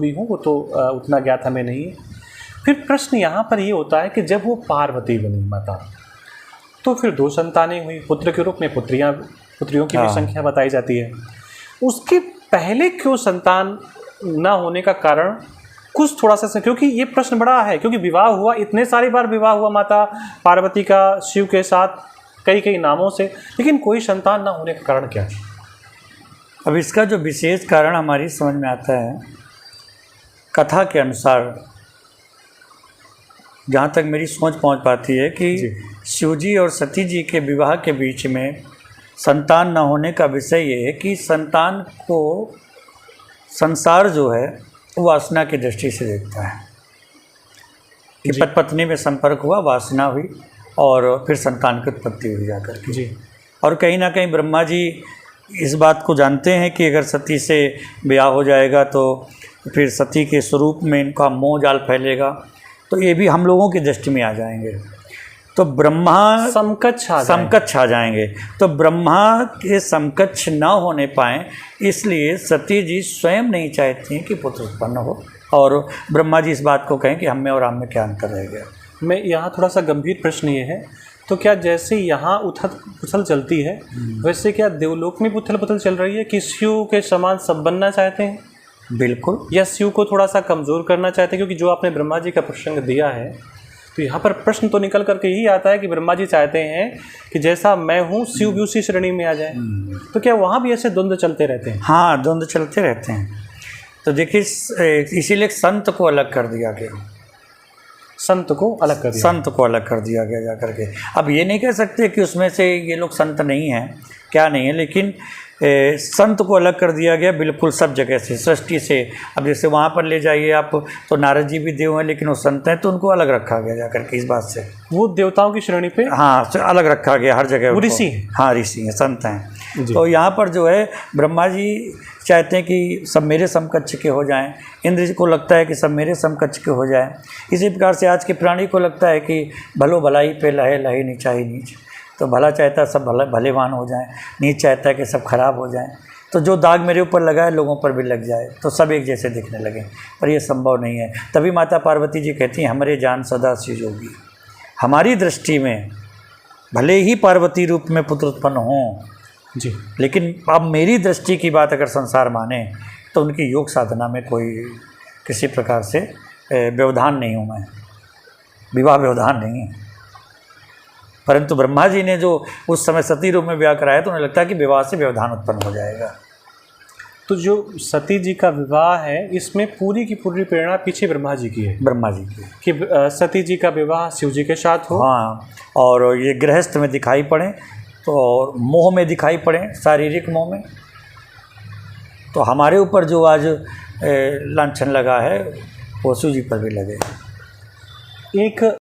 भी हूँ, वो तो उतना ज्ञात हमें नहीं है। फिर प्रश्न यहाँ पर ये होता है कि जब वो पार्वती बनी माता, तो फिर 2 संतानें हुई, पुत्र के रूप में पुत्रियों की भी संख्या बताई जाती है। उसके पहले क्यों संतान ना होने का कारण कुछ थोड़ा सा, क्योंकि ये प्रश्न बड़ा है, क्योंकि विवाह हुआ, इतने सारी बार विवाह हुआ माता पार्वती का शिव के साथ कई नामों से, लेकिन कोई संतान ना होने का कारण क्या है? अब इसका जो विशेष कारण हमारी समझ में आता है, कथा के अनुसार जहाँ तक मेरी सोच पहुँच पाती है कि शिवजी और सती जी के विवाह के बीच में संतान न होने का विषय ये है कि संतान को संसार जो है वासना की दृष्टि से देखता है कि पति पत्नी में संपर्क हुआ, वासना हुई और फिर संतान की उत्पत्ति हुई जाकर के। जी। और कहीं ना कहीं ब्रह्मा जी इस बात को जानते हैं कि अगर सती से ब्याह हो जाएगा तो फिर सती के स्वरूप में इनका मोह जाल फैलेगा, तो ये भी हम लोगों की दृष्टि में आ जाएंगे, तो ब्रह्मा समकक्ष आ जाएंगे। तो ब्रह्मा के समकक्ष न होने पाएँ, इसलिए सती जी स्वयं नहीं चाहती हैं कि पुत्र उत्पन्न हो, और ब्रह्मा जी इस बात को कहें कि हम में और आप में क्या अंतर रह गया। मैं यहाँ थोड़ा सा गंभीर प्रश्न ये है, तो क्या जैसे यहाँ उथल पुथल चलती है, वैसे क्या देवलोक में उथल पुथल चल रही है कि शिव के समान सब बनना चाहते हैं? बिल्कुल। या शिव को थोड़ा सा कमज़ोर करना चाहते हैं? क्योंकि जो आपने ब्रह्मा जी का प्रसंग दिया है, तो यहाँ पर प्रश्न तो निकल करके यही आता है कि ब्रह्मा जी चाहते हैं कि जैसा मैं हूँ शिव भी उसी श्रेणी में आ जाए। तो क्या वहाँ भी ऐसे द्वंद्व चलते रहते हैं? हाँ, द्वंद्व चलते रहते हैं। तो देखिए, इसीलिए संत को अलग कर दिया गया, संत को अलग कर दिया गया जा करके। अब ये नहीं कह सकते कि उसमें से ये लोग संत नहीं हैं, क्या नहीं है, लेकिन संत को अलग कर दिया गया बिल्कुल सब जगह से, सृष्टि से। अब जैसे वहाँ पर ले जाइए आप, तो नारद जी भी देव हैं लेकिन वो संत हैं, तो उनको अलग रखा गया जा करके इस बात से। वो देवताओं की श्रेणी पे, हाँ, अलग रखा गया हर जगह। वो ऋषि हैं। हाँ, ऋषि हैं, संत हैं। तो यहाँ पर जो है ब्रह्मा जी चाहते हैं कि सब मेरे समकक्ष के हो जाएं, इंद्र जी को लगता है कि सब मेरे समकक्ष के हो जाएं। इसी प्रकार से आज के प्राणी को लगता है कि भलो भलाई पे लहे लहे नीचा ही नीच, तो भला चाहता है सब भलेवान हो जाएं, नीच चाहता है कि सब खराब हो जाएं। तो जो दाग मेरे ऊपर लगा है लोगों पर भी लग जाए, तो सब एक जैसे दिखने लगे, पर यह संभव नहीं है। तभी माता पार्वती जी कहती हैं, हमरे जान सदा शिव योगी। हमारी दृष्टि में भले ही पार्वती रूप में पुत्र उत्पन्न हों जी, लेकिन अब मेरी दृष्टि की बात अगर संसार माने, तो उनकी योग साधना में कोई किसी प्रकार से व्यवधान नहीं हूँ मैं, विवाह व्यवधान नहीं है। परंतु ब्रह्मा जी ने जो उस समय सती रूप में ब्याह कराया, तो उन्हें लगता है कि विवाह से व्यवधान उत्पन्न हो जाएगा। तो जो सती जी का विवाह है, इसमें पूरी की पूरी प्रेरणा पीछे ब्रह्मा जी की है, ब्रह्मा जी की, कि सती जी का विवाह शिव जी के साथ हो। हाँ, और ये गृहस्थ में दिखाई पड़े, तो और मोह में दिखाई पड़े, शारीरिक मोह में। तो हमारे ऊपर जो आज लांछन लगा है, वो शिव जी पर भी लगे। एक